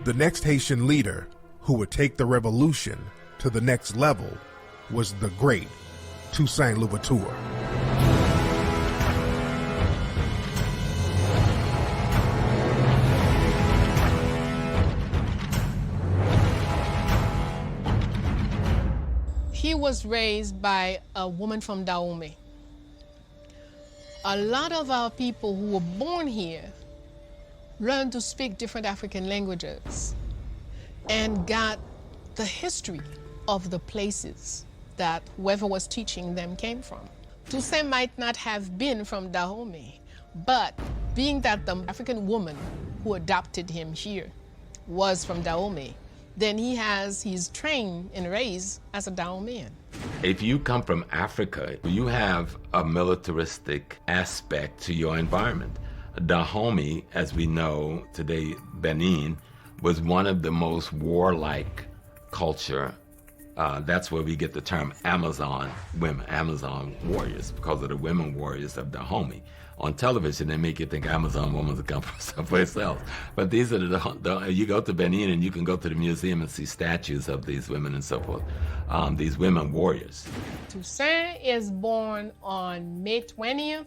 The next Haitian leader who would take the revolution to the next level was the great Toussaint Louverture. He was raised by a woman from Dahomey. A lot of our people who were born here learned to speak different African languages and got the history of the places that whoever was teaching them came from. Toussaint might not have been from Dahomey, but being that the African woman who adopted him here was from Dahomey, then he's trained and raised as a Dahomean. If you come from Africa, you have a militaristic aspect to your environment. Dahomey, as we know today, Benin, was one of the most warlike culture. That's where we get the term Amazon women, Amazon warriors, because of the women warriors of Dahomey. On television, they make you think Amazon women come from someplace else. But these are you go to Benin and you can go to the museum and see statues of these women and so forth, these women warriors. Toussaint is born on May 20th,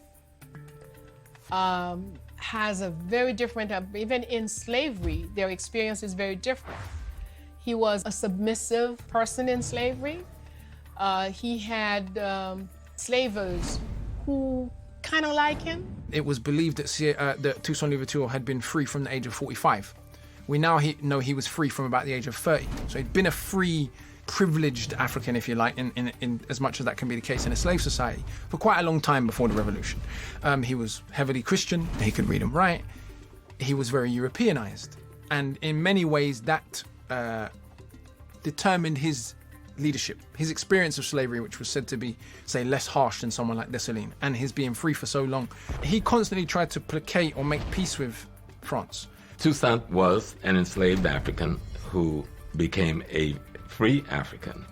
has a very different, even in slavery, their experience is very different. He was a submissive person in slavery. He had slavers who kind of like him. It was believed that Toussaint Louverture had been free from the age of 45. We now know he was free from about the age of 30. So he'd been a free, privileged African, if you like, in as much as that can be the case in a slave society, for quite a long time before the revolution. He was heavily Christian. He could read and write. He was very Europeanized. And in many ways, that determined his leadership, his experience of slavery, which was said to be, say, less harsh than someone like Dessalines, and his being free for so long. He constantly tried to placate or make peace with France. Toussaint was an enslaved African who became a free African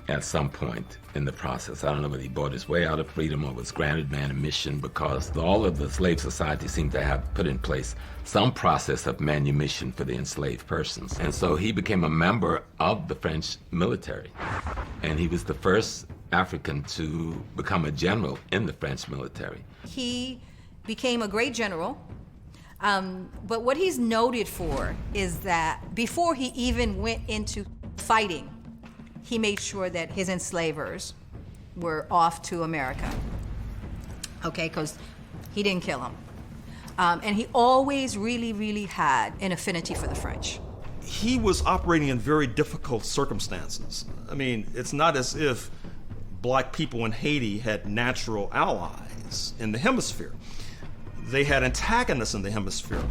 at some point in the process. I don't know whether he bought his way out of freedom or was granted manumission, because all of the slave society seemed to have put in place some process of manumission for the enslaved persons. And so he became a member of the French military. And he was the first African to become a general in the French military. He became a great general. But what he's noted for is that before he even went into fighting, he made sure that his enslavers were off to America, okay, because he didn't kill them. And he always really had an affinity for the French. He was operating in very difficult circumstances. I mean, it's not as if black people in Haiti had natural allies in the hemisphere. They had antagonists in the hemisphere.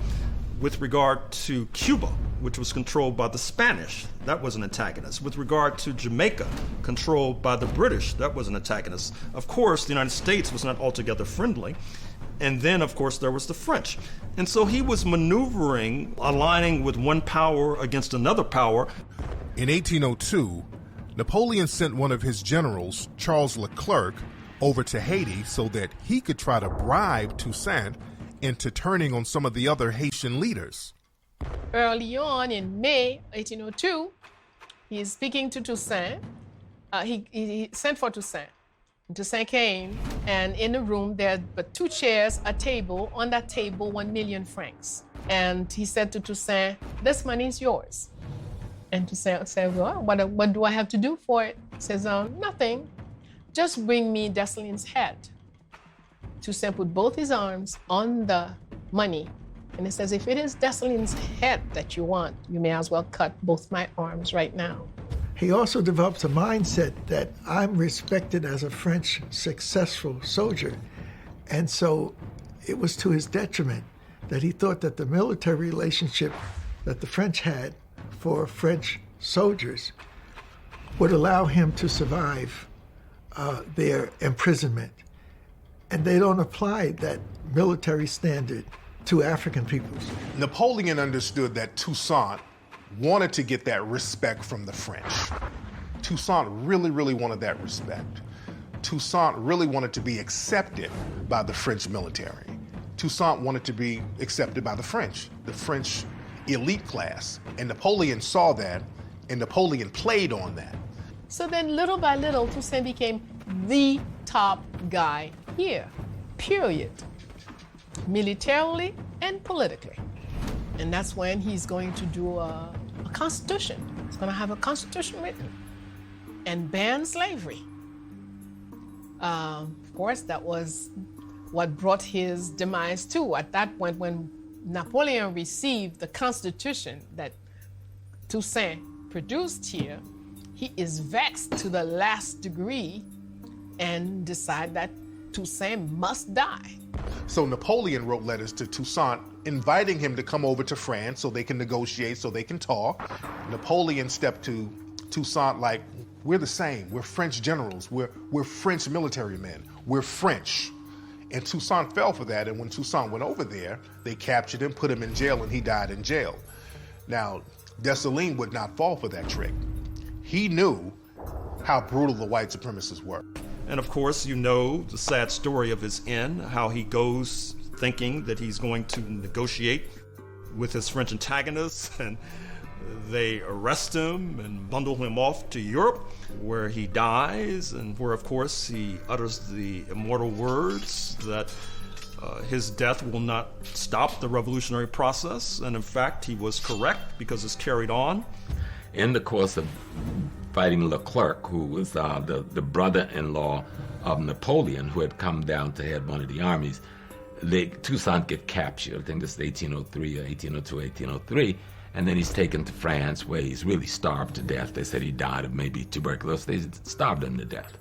With regard to Cuba, which was controlled by the Spanish, that was an antagonist. With regard to Jamaica, controlled by the British, that was an antagonist. Of course, the United States was not altogether friendly. And then, of course, there was the French. And so he was maneuvering, aligning with one power against another power. In 1802, Napoleon sent one of his generals, Charles Leclerc, over to Haiti so that he could try to bribe Toussaint into turning on some of the other Haitian leaders. Early on in May 1802, he is speaking to Toussaint. He sent for Toussaint. Toussaint came, and in the room there were two chairs, a table. On that table, 1 million francs. And he said to Toussaint, "This money is yours." And Toussaint said, "Well, what do I have to do for it?" He says, "Nothing. Just bring me Dessalines' head." Toussaint put both his arms on the money, and he says, "If it is Dessalines' head that you want, you may as well cut both my arms right now." He also develops a mindset that I'm respected as a French successful soldier. And so it was to his detriment that he thought that the military relationship that the French had for French soldiers would allow him to survive their imprisonment. And they don't apply that military standard to African peoples. Napoleon understood that Toussaint wanted to get that respect from the French. Toussaint really wanted that respect. Toussaint really wanted to be accepted by the French military. Toussaint wanted to be accepted by the French. The French elite class. And Napoleon saw that, and Napoleon played on that. So then little by little, Toussaint became the top guy here, period. Militarily and politically. And that's when he's going to do a constitution. He's going to have a constitution written and ban slavery. Of course, that was what brought his demise too. At that point, when Napoleon received the constitution that Toussaint produced here, he is vexed to the last degree and decide that Toussaint must die. So Napoleon wrote letters to Toussaint inviting him to come over to France so they can negotiate, so they can talk. Napoleon stepped to Toussaint like, we're the same. We're French generals. We're French military men. We're French. And Toussaint fell for that, and when Toussaint went over there, they captured him, put him in jail, and he died in jail. Now, Dessalines would not fall for that trick. He knew how brutal the white supremacists were. And of course, you know the sad story of his end, how he goes thinking that he's going to negotiate with his French antagonists, and they arrest him and bundle him off to Europe, where he dies, and where, of course, he utters the immortal words that his death will not stop the revolutionary process. And in fact, he was correct, because it's carried on. In the course of fighting Leclerc, who was the brother-in-law of Napoleon, who had come down to head one of the armies, Toussaint get captured. I think this is 1803 or 1802, 1803. And then he's taken to France, where he's really starved to death. They said he died of maybe tuberculosis. They starved him to death.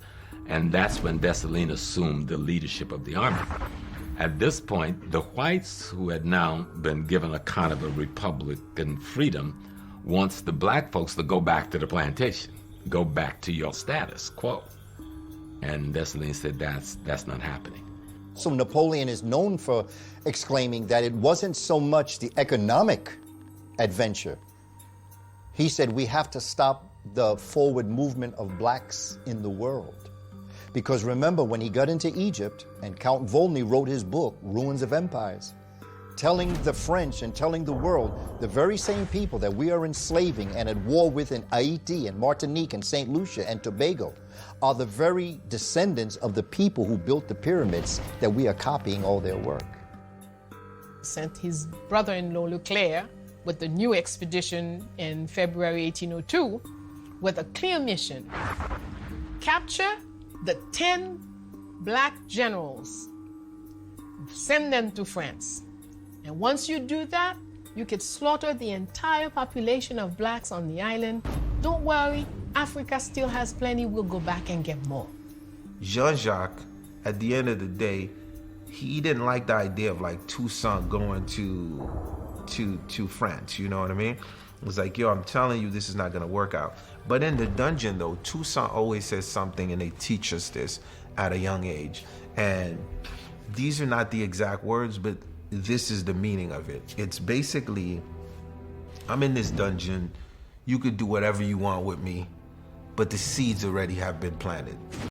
And that's when Dessalines assumed the leadership of the army. At this point, the whites, who had now been given a kind of a republican freedom, wants the black folks to go back to the plantation, go back to your status quo. And Dessalines said that's not happening. So Napoleon is known for exclaiming that it wasn't so much the economic adventure. He said we have to stop the forward movement of blacks in the world. Because remember, when he got into Egypt, and Count Volney wrote his book, Ruins of Empires, telling the French and telling the world, the very same people that we are enslaving and at war with in Haiti and Martinique and St. Lucia and Tobago are the very descendants of the people who built the pyramids that we are copying all their work. Sent his brother-in-law Leclerc with the new expedition in February 1802 with a clear mission: capture the 10 black generals, send them to France. And once you do that, you could slaughter the entire population of blacks on the island. Don't worry, Africa still has plenty. We'll go back and get more. Jean-Jacques, at the end of the day, he didn't like the idea of like Toussaint going to France, you know what I mean? It was like, yo, I'm telling you, this is not gonna work out. But in the dungeon though, Toussaint always says something, and they teach us this at a young age. And these are not the exact words, but this is the meaning of it. It's basically, I'm in this dungeon, you could do whatever you want with me, but the seeds already have been planted.